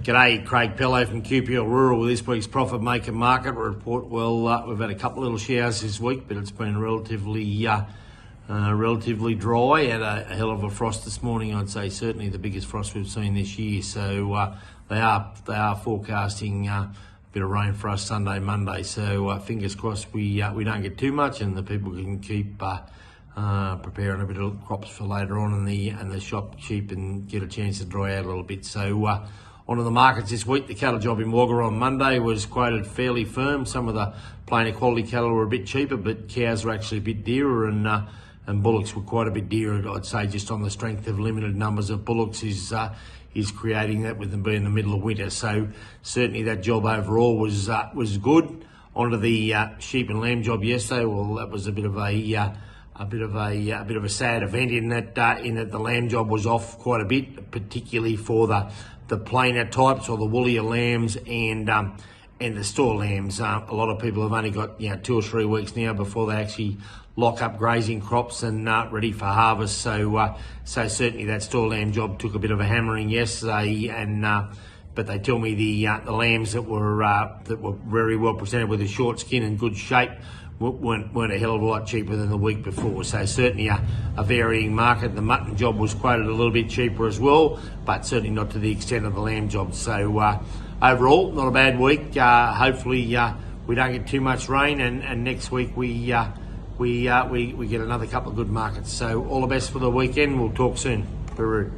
G'day, Craig Pello from QPL Rural with this week's Profit Maker Market Report. Well, we've had a couple of little showers this week, but it's been relatively dry. Had a hell of a frost this morning. I'd say certainly the biggest frost we've seen this year. So they are forecasting a bit of rain for us Sunday, Monday. So fingers crossed we don't get too much, and the people can keep preparing a bit of crops for later on, and the shop cheap and get a chance to dry out a little bit. So onto the markets this week. The cattle job in Wagga on Monday was quoted fairly firm. Some of the plainer quality cattle were a bit cheaper, but cows were actually a bit dearer, and bullocks were quite a bit dearer. I'd say just on the strength of limited numbers of bullocks is creating that, with them being in the middle of winter. So certainly that job overall was good. Onto the sheep and lamb job yesterday. Well, that was a bit of a sad event in that the lamb job was off quite a bit, particularly for the plainer types, or the woollier lambs and the store lambs. A lot of people have only got 2 or 3 weeks now before they actually lock up grazing crops and ready for harvest. So certainly that store lamb job took a bit of a hammering yesterday, but they tell me the lambs that were very well presented with a short skin and good shape weren't a hell of a lot cheaper than the week before. So certainly a varying market. The mutton job was quoted a little bit cheaper as well, but certainly not to the extent of the lamb job. So overall, not a bad week. Hopefully we don't get too much rain, and next week we get another couple of good markets. So all the best for the weekend. We'll talk soon. Peru.